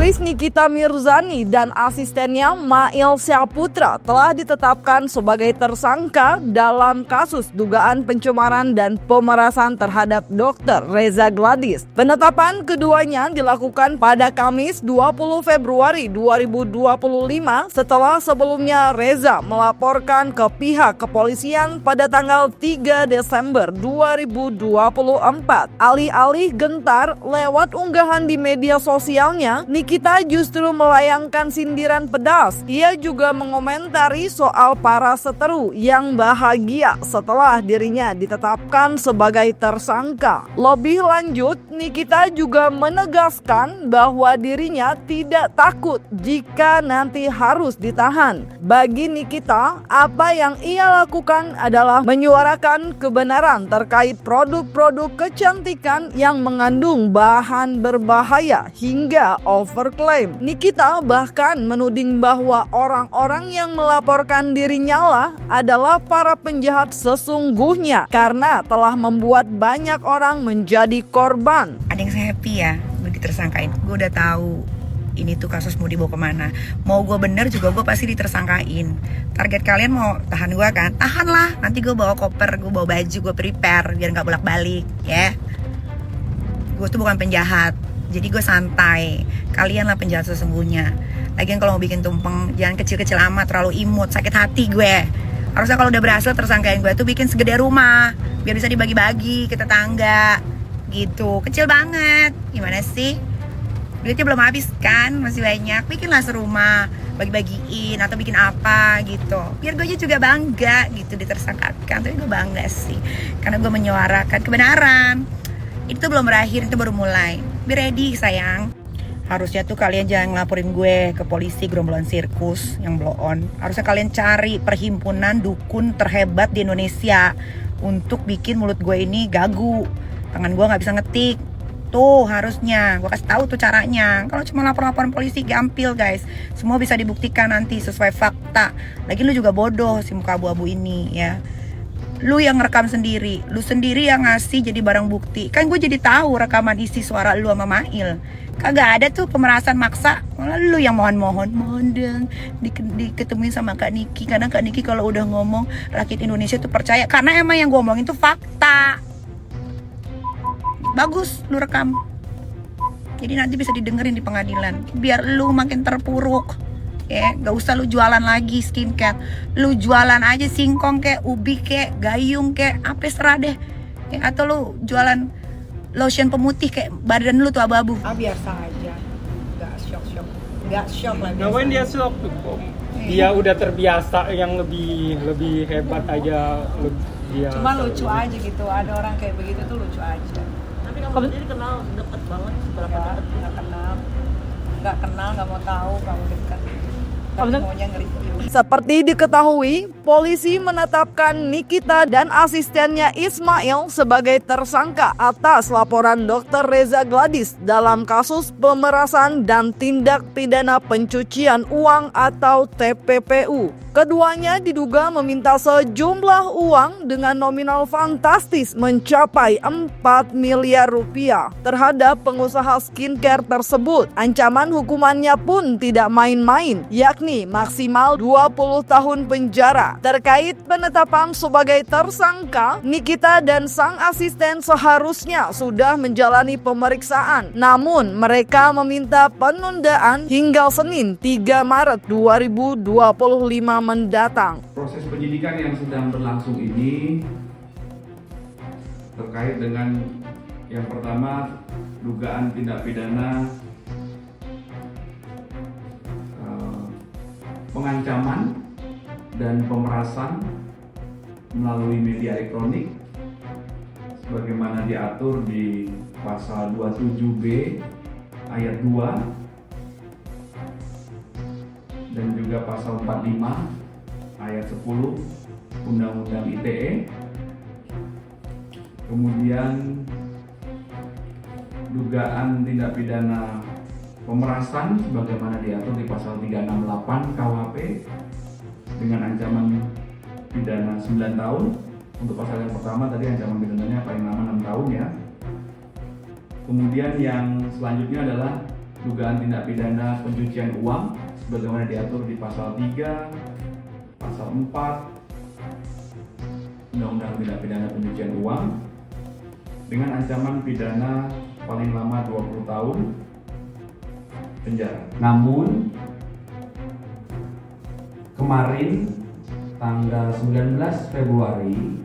Aktris Nikita Mirzani dan asistennya Mail Syaputra telah ditetapkan sebagai tersangka dalam kasus dugaan pencemaran dan pemerasan terhadap Dr. Reza Gladys. Penetapan keduanya dilakukan pada Kamis 20 Februari 2025 setelah sebelumnya Reza melaporkan ke pihak kepolisian pada tanggal 3 Desember 2024. Alih-alih gentar lewat unggahan di media sosialnya, Nikita justru melayangkan sindiran pedas. Ia juga mengomentari soal para seteru yang bahagia setelah dirinya ditetapkan sebagai tersangka. Lebih lanjut, Nikita juga menegaskan bahwa dirinya tidak takut jika nanti harus ditahan. Bagi Nikita, apa yang ia lakukan adalah menyuarakan kebenaran terkait produk-produk kecantikan yang mengandung bahan berbahaya hingga overklaim. Nikita bahkan menuding bahwa orang-orang yang melaporkan dirinya lah adalah para penjahat sesungguhnya karena telah membuat banyak orang menjadi korban. Ada yang saya happy ya, gue ditersangkain. Gue udah tahu ini tuh kasus mau dibawa kemana. Mau gue bener juga gue pasti ditersangkain. Target kalian mau tahan gue kan? Tahan lah, nanti gue bawa koper, gue bawa baju, gue prepare biar gak bolak-balik ya. Gue tuh bukan penjahat, jadi gue santai. Kalian lah penjahat sesungguhnya. Lagian kalau mau bikin tumpeng jangan kecil-kecil amat, terlalu imut, sakit hati gue. Harusnya kalau udah berhasil tersangkain gue tuh bikin segede rumah biar bisa dibagi-bagi ke tetangga gitu. Kecil banget, gimana sih? Duitnya belum habis kan, masih banyak. Bikinlah serumah, bagi-bagiin atau bikin apa gitu. Biar gue juga bangga gitu ditersangkakan. Tapi gue bangga sih karena gue menyuarakan kebenaran. Itu belum berakhir, itu baru mulai. Be ready sayang. Harusnya tuh kalian jangan ngelaporin gue ke polisi gerombolan sirkus yang blow on. Harusnya kalian cari perhimpunan dukun terhebat di Indonesia untuk bikin mulut gue ini gagu. Tangan gue gak bisa ngetik. Tuh harusnya gue kasih tahu tuh caranya. Kalau cuma lapor-laporan polisi gampil guys. Semua bisa dibuktikan nanti sesuai fakta. Lagi lu juga bodoh si muka abu-abu ini ya. Lu yang ngerekam sendiri, lu sendiri yang ngasih jadi barang bukti. Kan gue jadi tahu rekaman isi suara lu sama Mail. Kagak ada tuh pemerasan maksa. Malah lu yang mohon dong diketemuin sama Kak Niki. Karena Kak Niki kalau udah ngomong rakyat Indonesia tuh percaya. Karena emang yang gue omongin tuh fakta. Bagus lu rekam. Jadi nanti bisa didengerin di pengadilan. Biar lu makin terpuruk. Ya, gak usah lu jualan lagi skincare. Lu jualan aja singkong kek, ubi kek, gayung kek, apa serah deh ya, atau lu jualan lotion pemutih kek badan lu tuh abu-abu. Biar saja. Gak shock lah. Ngapain dia shock tuh? Dia udah terbiasa yang lebih hebat aja. Dia cuma lucu aja gitu. Ada orang kayak begitu tuh lucu aja. Tapi kamu sendiri kenal deket banget, seberapa dekat? Nggak kenal, nggak mau tahu kamu dekat. Tapi maunya nge-review. Seperti diketahui, polisi menetapkan Nikita dan asistennya Ismail sebagai tersangka atas laporan Dr. Reza Gladys dalam kasus pemerasan dan tindak pidana pencucian uang atau TPPU. Keduanya diduga meminta sejumlah uang dengan nominal fantastis mencapai 4 miliar rupiah terhadap pengusaha skincare tersebut. Ancaman hukumannya pun tidak main-main, yakni maksimal 20 tahun penjara. Terkait penetapan sebagai tersangka, Nikita dan sang asisten seharusnya sudah menjalani pemeriksaan. Namun mereka meminta penundaan hingga Senin 3 Maret 2025 mendatang. Proses penyidikan yang sedang berlangsung ini terkait dengan yang pertama dugaan tindak pidana pengancaman dan pemerasan melalui media elektronik sebagaimana diatur di pasal 27B ayat 2 dan juga pasal 45 ayat 10 Undang-Undang ITE. Kemudian dugaan tindak pidana pemerasan sebagaimana diatur di pasal 368 KUHP dengan ancaman pidana 9 tahun. Untuk pasal yang pertama tadi ancaman pidananya paling lama 6 tahun ya. Kemudian yang selanjutnya adalah dugaan tindak pidana pencucian uang sebagaimana diatur di pasal 3, pasal 4 Undang-Undang Tindak Pidana Pencucian Uang dengan ancaman pidana paling lama 20 tahun penjara. Namun kemarin tanggal 19 Februari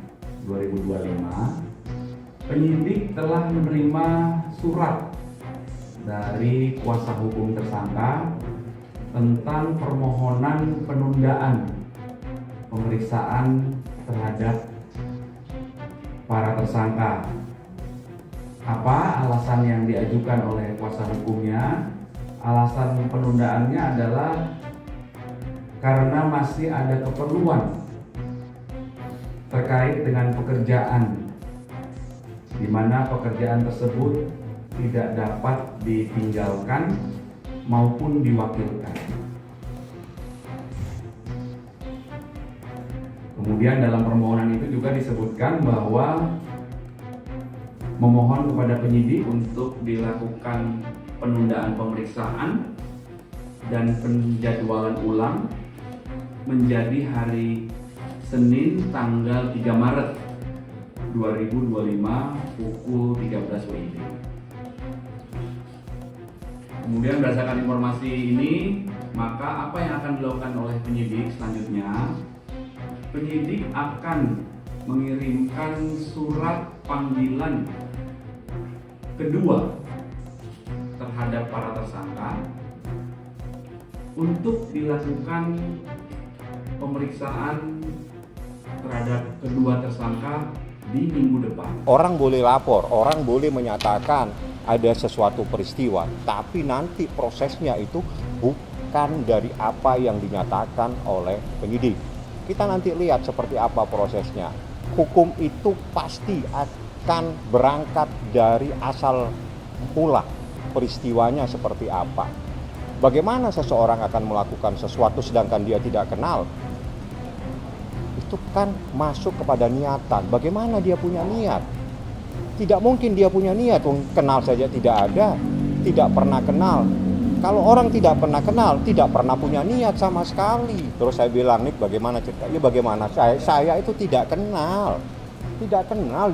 2025 penyidik telah menerima surat dari kuasa hukum tersangka tentang permohonan penundaan pemeriksaan terhadap para tersangka. Apa alasan yang diajukan oleh kuasa hukumnya? Alasan penundaannya adalah karena masih ada keperluan terkait dengan pekerjaan, di mana pekerjaan tersebut tidak dapat ditinggalkan maupun diwakilkan. Kemudian dalam permohonan itu juga disebutkan bahwa memohon kepada penyidik untuk dilakukan penundaan pemeriksaan dan penjadwalan ulang menjadi hari Senin tanggal 3 Maret 2025 pukul 13 WIB. Kemudian berdasarkan informasi ini, maka apa yang akan dilakukan oleh penyidik selanjutnya? Penyidik akan mengirimkan surat panggilan kedua terhadap para tersangka untuk dilakukan pemeriksaan terhadap kedua tersangka di minggu depan. Orang boleh lapor, orang boleh menyatakan ada sesuatu peristiwa, tapi nanti prosesnya itu bukan dari apa yang dinyatakan oleh penyidik. Kita nanti lihat seperti apa prosesnya. Hukum itu pasti akan berangkat dari asal mula peristiwanya seperti apa. Bagaimana seseorang akan melakukan sesuatu sedangkan dia tidak kenal? Itu kan masuk kepada niatan. Bagaimana dia punya niat? Tidak mungkin dia punya niat, kenal saja tidak ada, tidak pernah kenal. Kalau orang tidak pernah kenal, tidak pernah punya niat sama sekali. Terus saya bilang, Nik, bagaimana ceritanya? Bagaimana saya itu tidak kenal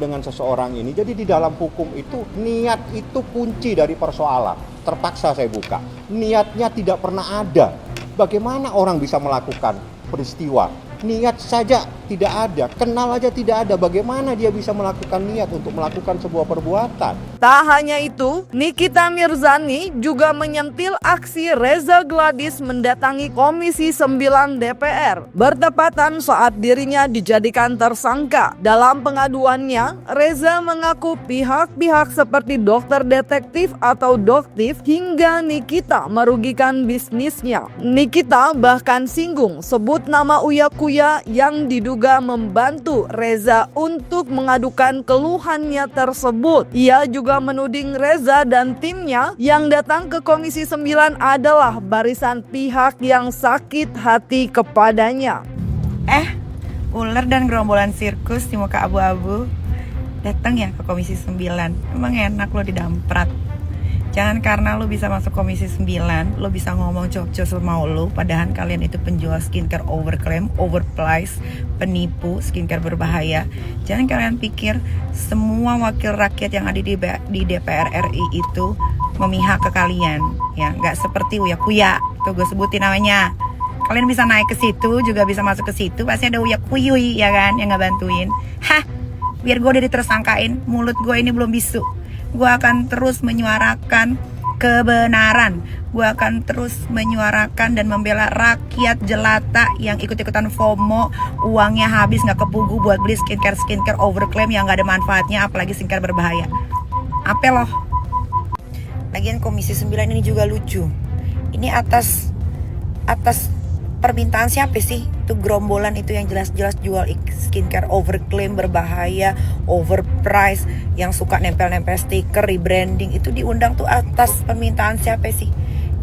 dengan seseorang ini. Jadi di dalam hukum itu niat itu kunci dari persoalan. Terpaksa saya buka. Niatnya tidak pernah ada. Bagaimana orang bisa melakukan peristiwa? Niat saja tidak ada, kenal aja tidak ada. Bagaimana dia bisa melakukan niat untuk melakukan sebuah perbuatan? Tak hanya itu, Nikita Mirzani juga menyentil aksi Reza Gladys mendatangi Komisi 9 DPR bertepatan saat dirinya dijadikan tersangka. Dalam pengaduannya, Reza mengaku pihak-pihak seperti dokter detektif atau doktif hingga Nikita merugikan bisnisnya. Nikita bahkan singgung sebut nama Uya Kuya yang diduga membantu Reza untuk mengadukan keluhannya tersebut. Ia juga menuding Reza dan timnya yang datang ke Komisi 9 adalah barisan pihak yang sakit hati kepadanya. Ular dan gerombolan sirkus di muka abu-abu datang ya ke Komisi 9. Emang enak lo didamprat. Jangan karena lo bisa masuk Komisi 9, lo bisa ngomong cocok semau lo, padahal kalian itu penjual skincare overclaim, overpriced, penipu, skincare berbahaya. Jangan kalian pikir semua wakil rakyat yang ada di DPR RI itu memihak ke kalian. Ya, nggak seperti Uya Kuya, tuh gue sebutin namanya. Kalian bisa naik ke situ, juga bisa masuk ke situ, pasti ada Uya Kuyuy ya kan, yang nggak bantuin. Biar gue udah ditersangkain, mulut gue ini belum bisu. Gue akan terus menyuarakan kebenaran. Gue akan terus menyuarakan dan membela rakyat jelata yang ikut-ikutan FOMO, uangnya habis gak kepugu buat beli skincare overclaim yang gak ada manfaatnya, apalagi skincare berbahaya. Apa loh? Lagian Komisi 9 ini juga lucu. Ini atas permintaan siapa sih? Itu gerombolan itu yang jelas-jelas jual skincare overclaim berbahaya, overpriced, yang suka nempel-nempel stiker, rebranding, itu diundang tuh atas permintaan siapa sih?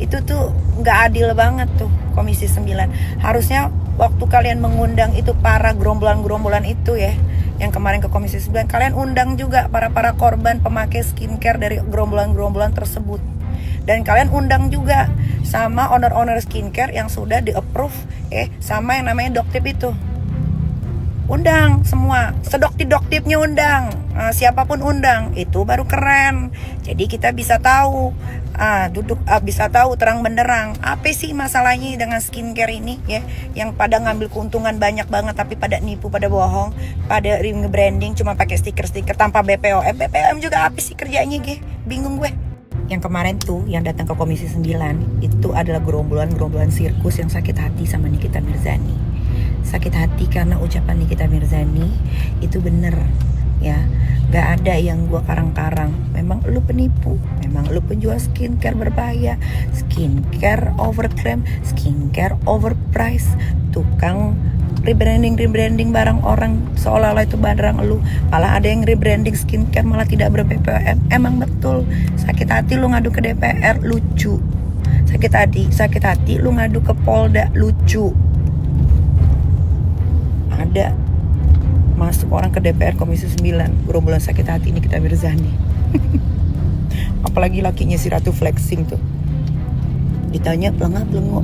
Itu tuh nggak adil banget tuh Komisi 9. Harusnya waktu kalian mengundang itu para gerombolan-gerombolan itu ya, yang kemarin ke Komisi 9, kalian undang juga para korban pemakai skincare dari gerombolan-gerombolan tersebut. Dan kalian undang juga sama owner-owner skincare yang sudah di-approve sama yang namanya Doktip itu. Undang semua, sedoktip-doktipnya undang, siapapun undang, itu baru keren. Jadi kita bisa tahu, bisa tahu terang benderang apa sih masalahnya dengan skincare ini ya, yang pada ngambil keuntungan banyak banget tapi pada nipu, pada bohong, pada nge-branding cuma pakai stiker-stiker tanpa BPOM. BPOM juga apa sih kerjanya, bingung gue. Yang kemarin tuh yang datang ke Komisi 9 itu adalah gerombolan sirkus yang sakit hati sama Nikita Mirzani. Sakit hati karena ucapan Nikita Mirzani itu bener ya, gak ada yang gua karang-karang. Memang lu penipu, memang lu penjual skincare berbahaya, skincare overclaim, skincare overprice, tukang rebranding barang orang seolah-olah itu barang lu. Malah ada yang rebranding skincare malah tidak ber-BPOM. Emang betul. Sakit hati lu ngadu ke DPR, lucu. Sakit hati lu ngadu ke Polda, lucu. Ada masuk orang ke DPR Komisi 9 gerombolan sakit hati ini Nikita Mirzani. Apalagi lakinya si Ratu flexing tuh, ditanya pelengok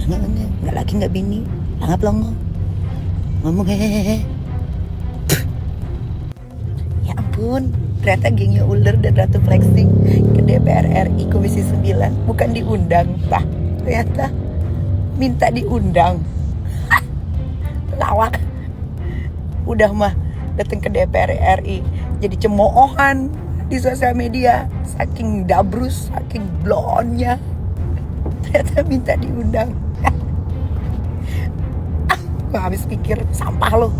nggak laki nggak bini, pelengok ngomong hehehe. Ya ampun, ternyata gengnya ular dan Ratu flexing ke DPR RI Komisi 9 bukan diundang, ternyata minta diundang. Lawak, udah mah datang ke DPR RI jadi cemoohan di sosial media, saking dabrus, saking blonnya, ternyata minta diundang. Gue habis pikir sampah lo.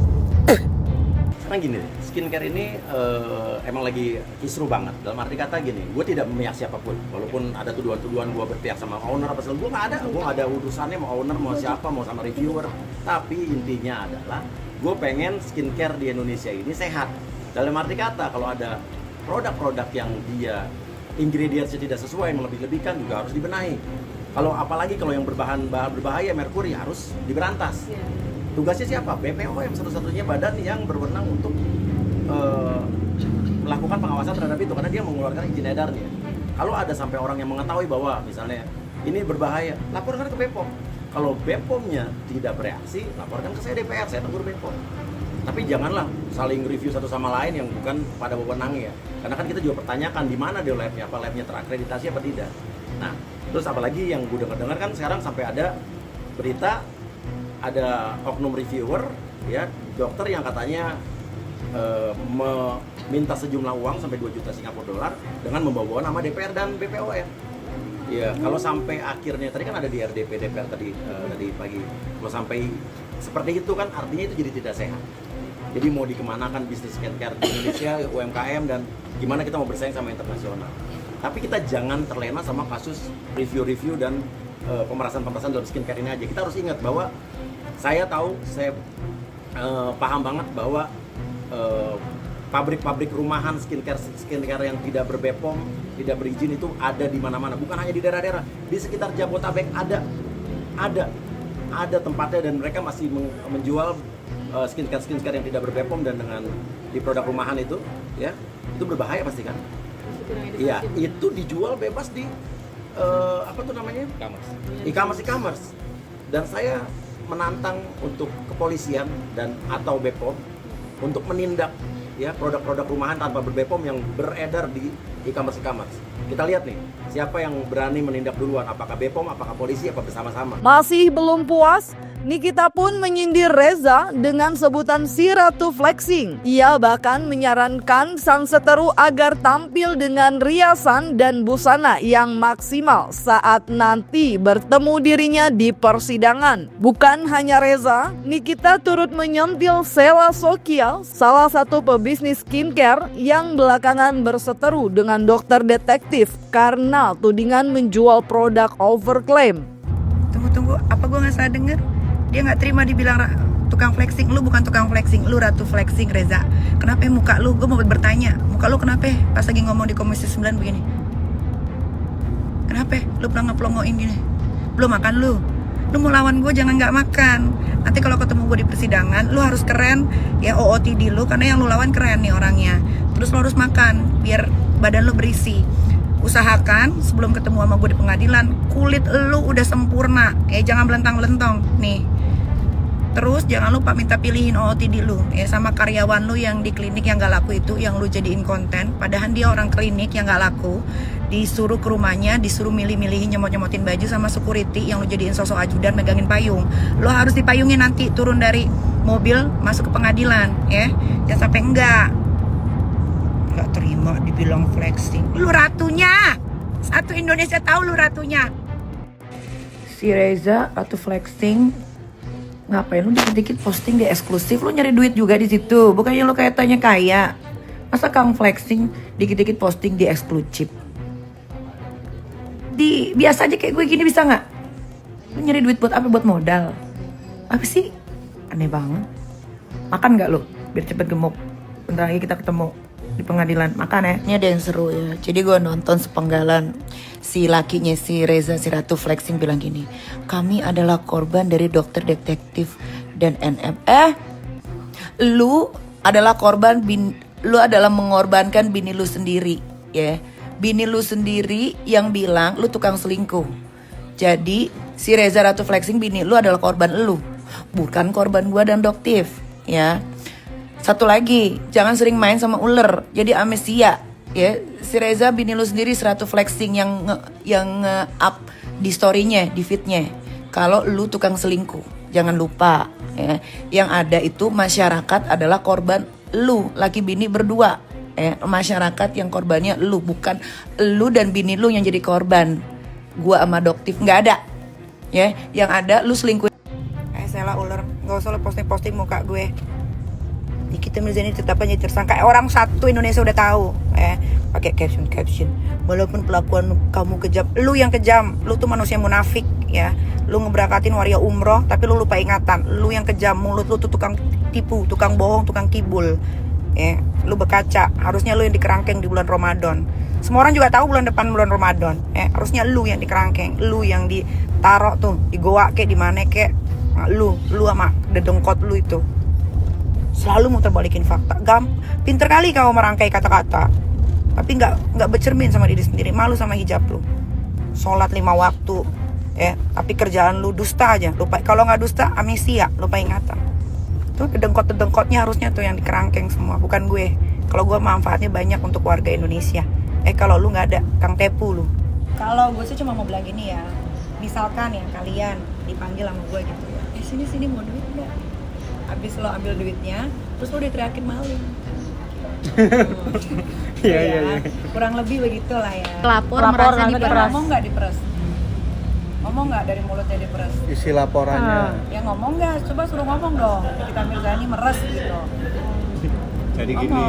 Sekarang gini, skincare ini emang lagi kisruh banget. Dalam arti kata gini, gue tidak memihak siapapun. Walaupun ada tuduhan-tuduhan gue berpihak sama owner apa segala, gue nggak ada urusannya mau owner, mau siapa, mau sama reviewer. Tapi intinya adalah gue pengen skincare di Indonesia ini sehat. Dalam arti kata, kalau ada produk-produk yang dia ingredientsnya tidak sesuai, melebih-lebihkan juga harus dibenahi. Apalagi kalau yang berbahaya, merkuri, harus diberantas. Tugasnya siapa? BPOM satu-satunya badan yang berwenang untuk melakukan pengawasan terhadap itu, karena dia mengeluarkan izin edarnya. Kalau ada sampai orang yang mengetahui bahwa misalnya ini berbahaya, laporkan ke BPOM. Kalau BPOM-nya tidak bereaksi, laporkan ke saya DPR, saya tegur BPOM. Tapi janganlah saling review satu sama lain yang bukan pada wewenangnya. Karena kan kita juga pertanyakan di mana dia labnya, apa labnya terakreditasi apa tidak. Nah, terus apalagi yang gue dengar kan sekarang sampai ada berita ada oknum reviewer ya, dokter yang katanya meminta sejumlah uang sampai 2 juta Singapura dolar dengan membawa nama DPR dan BPOM. Ya, kalau sampai akhirnya tadi kan ada di RDP DPR tadi pagi. Kalau sampai seperti itu kan artinya itu jadi tidak sehat. Jadi mau dikemanakan bisnis skincare di Indonesia, UMKM, dan gimana kita mau bersaing sama internasional. Tapi kita jangan terlena sama kasus review-review dan pemerasan dalam skincare ini aja. Kita harus ingat bahwa saya paham banget bahwa pabrik-pabrik rumahan skincare yang tidak ber-BPOM, tidak berizin itu ada di mana-mana. Bukan hanya di daerah-daerah, di sekitar Jabodetabek ada tempatnya, dan mereka masih menjual skincare yang tidak ber-BPOM dan dengan di produk rumahan itu, ya itu berbahaya pasti kan? Iya, itu dijual bebas di e-commerce. Dan saya menantang untuk kepolisian dan atau BPOM untuk menindak ya produk-produk rumahan tanpa ber-BPOM yang beredar di e-commerce. Kita lihat nih, siapa yang berani menindak duluan, apakah BPOM, apakah polisi, apa bersama-sama. Masih belum puas, Nikita pun menyindir Reza dengan sebutan si Ratu Flexing. Ia bahkan menyarankan sang seteru agar tampil dengan riasan dan busana yang maksimal saat nanti bertemu dirinya di persidangan. Bukan hanya Reza, Nikita turut menyentil Sela Sokial, salah satu pebisnis skincare yang belakangan berseteru dengan dokter detektif karena tudingan menjual produk overclaim. Tunggu, apa gue nggak salah dengar? Dia nggak terima dibilang tukang flexing. Lu bukan tukang flexing, lu Ratu flexing, Reza. Kenapa muka lu? Gue mau bertanya, muka lu kenapa pas lagi ngomong di Komisi 9 begini? Kenapa? Lu pelongo-pelongoin gini? Belum makan lu? Lu mau lawan gue jangan nggak makan. Nanti kalau ketemu gue di persidangan, lu harus keren ya, OOTD lu, karena yang lu lawan keren nih orangnya. Terus lu harus makan biar badan lu berisi. usahakan sebelum ketemu sama gue di pengadilan, kulit lu udah sempurna, jangan belentang-belentong nih. Terus jangan lupa minta pilihin OOTD lu, sama karyawan lu yang di klinik yang gak laku itu, yang lu jadiin konten, padahal dia orang klinik yang gak laku, disuruh ke rumahnya, disuruh milih-milihin, nyemot-nyemotin baju sama security yang lu jadiin sosok ajudan megangin payung. Lu harus dipayungin nanti turun dari mobil masuk ke pengadilan, jangan sampai enggak terima dibilang flexing. Lu ratunya, satu Indonesia tahu lu ratunya. Si Reza ratu flexing, ngapain lu dikit-dikit posting di eksklusif? Lu nyari duit juga di situ, bukannya lu kayak tanya kaya. Masa Kang flexing dikit-dikit posting di eksklusif? Di biasa aja kayak gue gini bisa nggak? Lu nyari duit buat apa? Buat modal? Apa sih? Aneh banget. Makan nggak lu? Biar cepet gemuk. Bentar lagi kita ketemu di pengadilan, makan ya. Ini ada yang seru ya. Jadi gue nonton sepenggalan, si lakinya si Reza, si ratu flexing bilang gini, kami adalah korban dari dokter detektif dan NM. Lu adalah korban, lu adalah mengorbankan bini lu sendiri, ya. Bini lu sendiri yang bilang lu tukang selingkuh. Jadi si Reza ratu flexing, bini lu adalah korban lu, bukan korban gua dan doktif, ya. Satu lagi, jangan sering main sama ular, jadi amnesia, ya. Si Reza bini lu sendiri ratu flexing yang up di storynya, di feednya, kalau lu tukang selingkuh. Jangan lupa, ya. Yang ada itu masyarakat adalah korban lu, laki bini berdua, ya. Masyarakat yang korbannya lu, bukan lu dan bini lu yang jadi korban. Gua sama doktif nggak ada, ya. Yang ada lu selingkuh. Salah ular, nggak usah lu posting muka gue. Nikita Mirzani tetap aja tersangka. Orang satu Indonesia udah tahu, pakai caption. Walaupun pelakuan kamu kejam, lu yang kejam, lu tuh manusia munafik, ya. Lu ngeberangkatin waria umroh, tapi lu lupa ingatan. Lu yang kejam, mulut lu tuh tukang tipu, tukang bohong, tukang kibul, ya. Lu berkaca. Harusnya lu yang dikerangkeng di bulan Ramadan. Semua orang juga tahu bulan depan bulan Ramadan, harusnya lu yang dikerangkeng, lu yang ditaruh tuh di goa kek, di mana kek. Lu sama dedengkot lu itu selalu muter balikin fakta. Pinter kali kau merangkai kata-kata, tapi nggak bercermin sama diri sendiri. Malu sama hijab lu. Sholat 5 waktu, tapi kerjaan lu dusta aja. Lupa, kalau nggak dusta amnesia, lupa ingatan. Tuh dedengkot-dedengkotnya harusnya tuh yang dikerangkeng semua, bukan gue. Kalau gue manfaatnya banyak untuk warga Indonesia. Kalau lu nggak ada, Kang Tepu lu. Kalau gue sih cuma mau bilang gini ya, misalkan ya kalian dipanggil sama gue gitu ya, sini mau duit nggak? Abis lo ambil duitnya, terus lo diteriakin maling. Iya. Kurang lebih begitulah ya. Lapor merasa diperas. Ngomong nggak diperas? Ngomong nggak dari mulutnya diperas? Isi laporannya. Ya ngomong nggak? Coba suruh ngomong dong. Nikita Mirzani meres gitu. Jadi gini,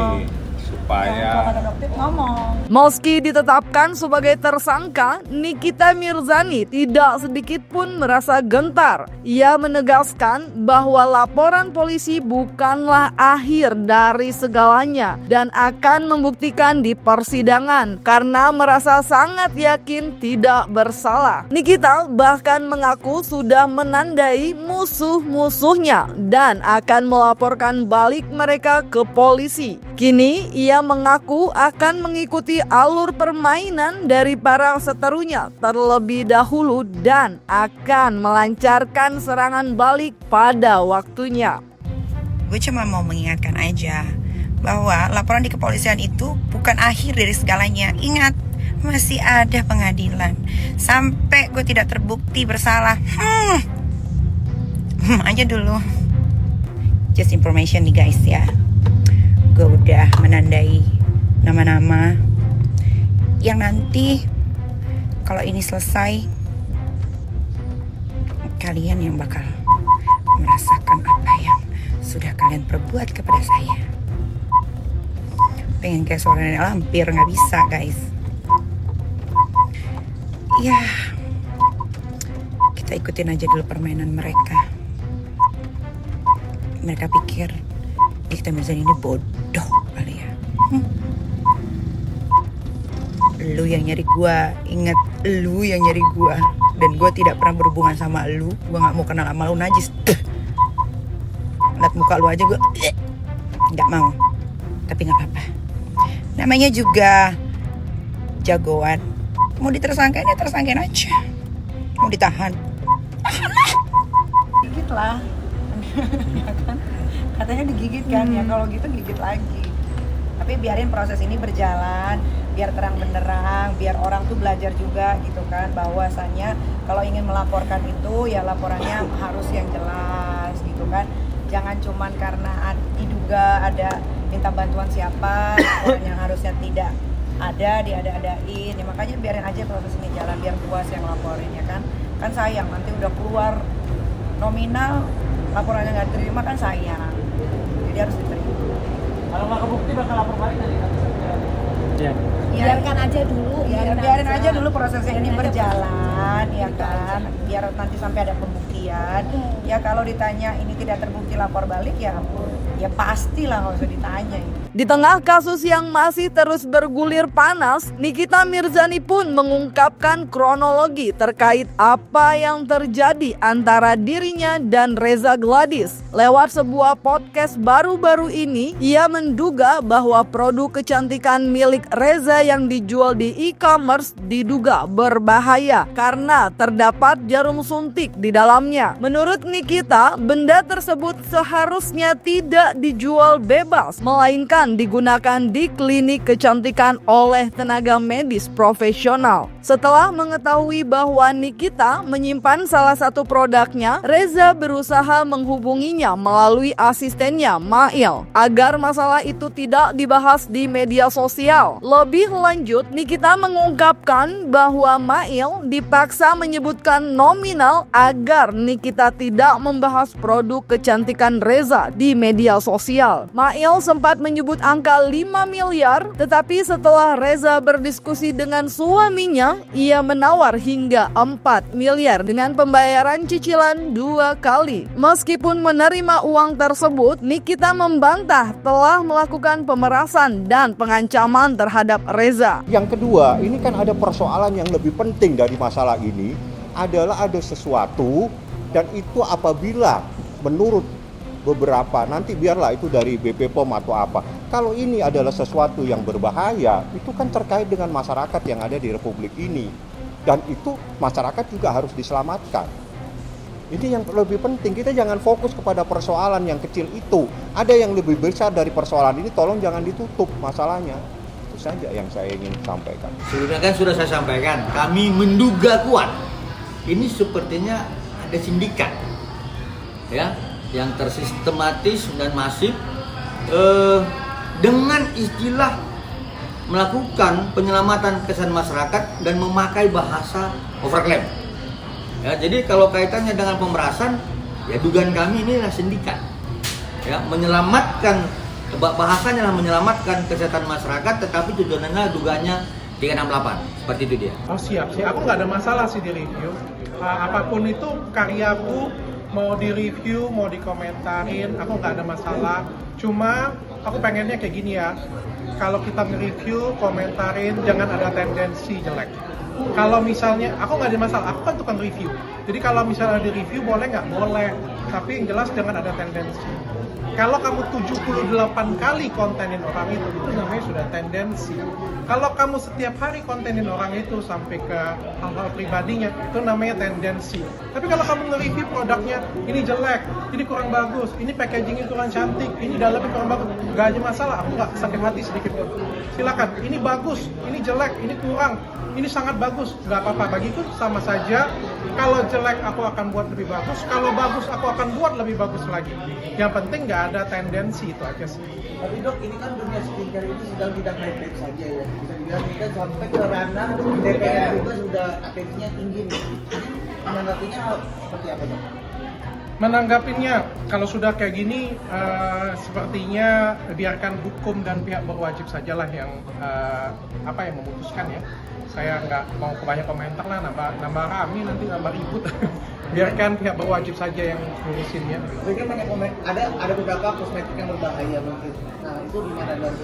supaya ngomong. Meski ditetapkan sebagai tersangka, Nikita Mirzani tidak sedikit pun merasa gentar. Ia menegaskan bahwa laporan polisi bukanlah akhir dari segalanya dan akan membuktikan di persidangan karena merasa sangat yakin tidak bersalah. Nikita bahkan mengaku sudah menandai musuh-musuhnya dan akan melaporkan balik mereka ke polisi. Kini ia mengaku akan mengikuti alur permainan dari para seterunya terlebih dahulu dan akan melancarkan serangan balik pada waktunya. Gue cuma mau mengingatkan aja bahwa laporan di kepolisian itu bukan akhir dari segalanya. Ingat, masih ada pengadilan. Sampai gue tidak terbukti bersalah, aja dulu. Just information nih guys ya. Gue udah menandai nama-nama yang nanti kalau ini selesai, kalian yang bakal merasakan apa yang sudah kalian perbuat kepada saya. Pengen kayak suara nenek lampir, nggak bisa guys. Ya, kita ikutin aja dulu permainan mereka. Mereka pikir Nikita Mirzani ini bodoh kali ya. Lu yang nyari gua, ingat, lu yang nyari gua. Dan gua tidak pernah berhubungan sama lu. Gua gak mau kenal sama lu, najis. Lihat muka lu aja gua gak mau. Tapi gak apa-apa. Namanya juga jagoan. Mau ditersangkain ya tersangkain aja. Mau ditahan, Gigit lah. Ya kan? Katanya digigit kan, ya kalau gitu gigit lagi. Tapi biarin proses ini berjalan, biar terang benderang, biar orang tuh belajar juga gitu kan, bahwasannya kalau ingin melaporkan itu ya laporannya harus yang jelas gitu kan. Jangan cuman karena diduga ada minta bantuan siapa, orang yang harusnya tidak ada diada-adain. Ya makanya biarin aja proses ini jalan, biar puas yang laporin ya kan. Kan sayang nanti udah keluar nominal laporannya nggak diterima kan sayang. Jadi harus diterima. Kalau nggak kebukti bakal lapor balik nanti kan? Ya. Biarkan aja dulu, biarin aja dulu prosesnya ini berjalan ya kan, biar nanti sampai ada pembuktian. Ya kalau ditanya ini tidak terbukti lapor balik ya pastilah nggak usah ditanya. Di tengah kasus yang masih terus bergulir panas, Nikita Mirzani pun mengungkapkan kronologi terkait apa yang terjadi antara dirinya dan Reza Gladys. Lewat sebuah podcast baru-baru ini, ia menduga bahwa produk kecantikan milik Reza yang dijual di e-commerce diduga berbahaya karena terdapat jarum suntik di dalamnya. Menurut Nikita, benda tersebut seharusnya tidak dijual bebas, melainkan digunakan di klinik kecantikan oleh tenaga medis profesional. Setelah mengetahui bahwa Nikita menyimpan salah satu produknya, Reza berusaha menghubunginya melalui asistennya Mail agar masalah itu tidak dibahas di media sosial. Lebih lanjut, Nikita mengungkapkan bahwa Mail dipaksa menyebutkan nominal agar Nikita tidak membahas produk kecantikan Reza di media sosial. Mail sempat menyebut angka 5 miliar, tetapi setelah Reza berdiskusi dengan suaminya, ia menawar hingga 4 miliar dengan pembayaran cicilan 2 kali. Meskipun menerima uang tersebut, Nikita membantah telah melakukan pemerasan dan pengancaman terhadap Reza. Yang kedua, ini kan ada persoalan yang lebih penting dari masalah ini adalah ada sesuatu, dan itu apabila menurut beberapa, nanti biarlah itu dari BP POM atau apa, kalau ini adalah sesuatu yang berbahaya, itu kan terkait dengan masyarakat yang ada di Republik ini, dan itu masyarakat juga harus diselamatkan. Ini yang lebih penting, kita jangan fokus kepada persoalan yang kecil itu. Ada yang lebih besar dari persoalan ini, tolong jangan ditutup masalahnya. Itu saja yang saya ingin sampaikan. Sebelumnya kan sudah saya sampaikan, kami menduga kuat ini sepertinya ada sindikat ya, yang tersistematis dan masif dengan istilah melakukan penyelamatan kesan masyarakat dan memakai bahasa overclaim. Ya, jadi kalau kaitannya dengan pemerasan, ya dugaan kami ini adalah sindikat. Ya, menyelamatkan, bahasanya adalah menyelamatkan kesehatan masyarakat, tetapi tujuannya dugaannya 368. Seperti itu dia. Oh siap sih, aku nggak ada masalah sih di review. Apapun itu karyaku, mau di review, mau dikomentarin, aku nggak ada masalah. Cuma aku pengennya kayak gini ya, kalau kita nge-review, komentarin, jangan ada tendensi jelek. Kalau misalnya, aku nggak ada masalah, aku kan tukang review. Jadi kalau misalnya di review boleh nggak? Boleh. Tapi yang jelas jangan ada tendensi. Kalau kamu 78 kali kontenin orang itu namanya sudah tendensi. Kalau kamu setiap hari kontenin orang itu sampai ke hal-hal pribadinya, itu namanya tendensi. Tapi kalau kamu nge-review produknya, ini jelek, ini kurang bagus, ini packagingnya kurang cantik, ini dalamnya kurang bagus, nggak aja masalah, aku nggak sakit hati sedikit pun. Silakan, ini bagus, ini jelek, ini kurang, ini sangat bagus, nggak apa-apa. Bagiku sama saja. Kalau jelek aku akan buat lebih bagus, kalau bagus aku akan buat lebih bagus lagi. Yang penting nggak ada tendensi, itu aja sih. Tapi dok, ini kan dunia skincare itu sedang tidak baik-baik saja ya. Bisa dibilang kita sampai ke ranah DPR juga sudah atensinya tinggi nih. Menanggapinya seperti apa dok? Menanggapinya, kalau sudah kayak gini, sepertinya biarkan hukum dan pihak berwajib sajalah yang yang memutuskan ya. Saya nggak mau kebanyak komentar lah, nambah rame nanti, nambah ribut. Biarkan pihak berwajib saja yang ngurusinnya. Mungkin banyak ada beberapa kosmetik yang berbahaya mungkin. Nah itu gimana dok?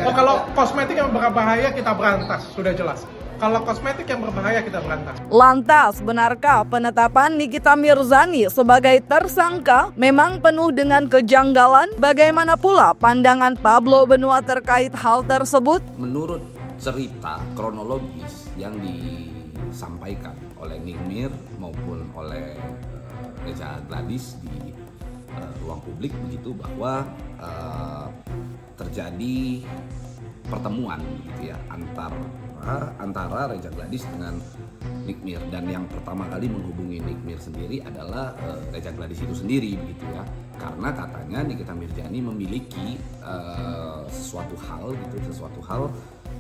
Oh, kalau kosmetik yang berbahaya kita berantas, sudah jelas. Kalau kosmetik yang berbahaya kita berantas. Lantas, benarkah penetapan Nikita Mirzani sebagai tersangka memang penuh dengan kejanggalan? Bagaimana pula pandangan Pablo Benua terkait hal tersebut? Menurut cerita kronologis yang disampaikan oleh Nikmir maupun oleh Reza Gladys di ruang publik begitu, bahwa terjadi pertemuan gitu ya antara Reza Gladys dengan Nikmir, dan yang pertama kali menghubungi Nikmir sendiri adalah Reza Gladys itu sendiri begitu ya, karena katanya Nikita Mirzani memiliki sesuatu hal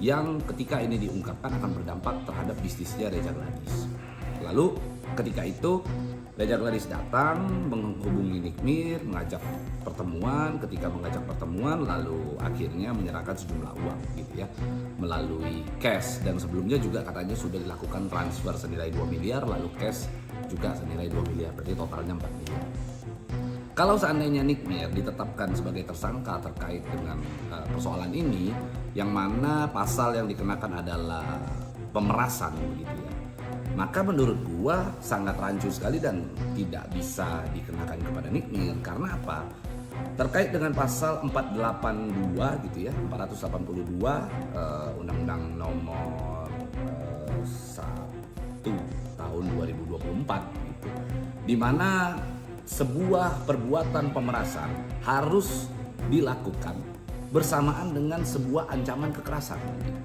yang ketika ini diungkapkan akan berdampak terhadap bisnisnya Reza Gladys. Lalu ketika itu Reza Gladys datang menghubungi Nikmir, mengajak pertemuan. Ketika mengajak pertemuan, lalu akhirnya menyerahkan sejumlah uang gitu ya, melalui cash, dan sebelumnya juga katanya sudah dilakukan transfer senilai 2 miliar, lalu cash juga senilai 2 miliar, berarti totalnya 4 miliar. Kalau seandainya Nikmir ditetapkan sebagai tersangka terkait dengan persoalan ini, yang mana pasal yang dikenakan adalah pemerasan begitu ya, maka menurut gua sangat rancu sekali dan tidak bisa dikenakan kepada Nikmir. Karena apa? Terkait dengan pasal 482 gitu ya, 482 Undang-Undang Nomor 1 tahun 2024 gitu, di mana sebuah perbuatan pemerasan harus dilakukan bersamaan dengan sebuah ancaman kekerasan gitu.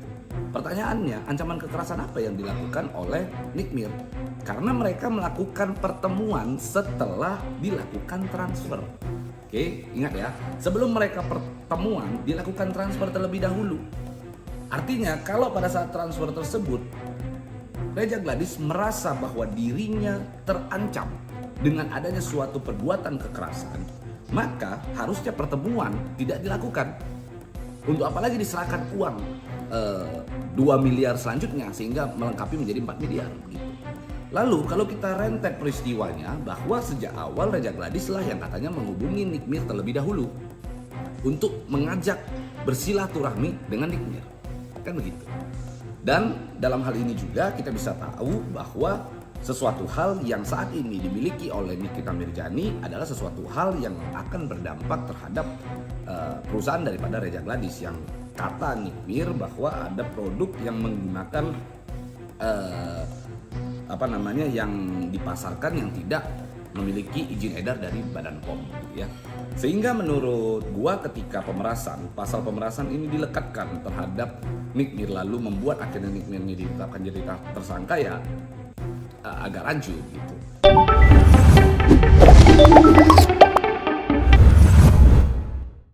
Pertanyaannya, ancaman kekerasan apa yang dilakukan oleh Nikmir? Karena mereka melakukan pertemuan setelah dilakukan transfer. Oke, ingat ya, sebelum mereka pertemuan dilakukan transfer terlebih dahulu. Artinya kalau pada saat transfer tersebut Reza Gladys merasa bahwa dirinya terancam dengan adanya suatu perbuatan kekerasan, maka harusnya pertemuan tidak dilakukan. Untuk apalagi diserahkan uang 2 miliar selanjutnya sehingga melengkapi menjadi 4 miliar gitu. Lalu kalau kita rentet peristiwanya, bahwa sejak awal Reza Gladys lah yang katanya menghubungi Nikmir terlebih dahulu untuk mengajak bersilaturahmi dengan Nikmir, kan begitu. Dan dalam hal ini juga kita bisa tahu bahwa sesuatu hal yang saat ini dimiliki oleh Nikita Mirzani adalah sesuatu hal yang akan berdampak terhadap perusahaan daripada Reza Gladys, yang kata Nikmir bahwa ada produk yang menggunakan yang dipasarkan yang tidak memiliki izin edar dari Badan POM gitu ya. Sehingga menurut gua ketika pasal pemerasan ini dilekatkan terhadap Nikmir, lalu membuat akhirnya Nikmir ini ditetapkan jadi tersangka, ya agak rancu gitu.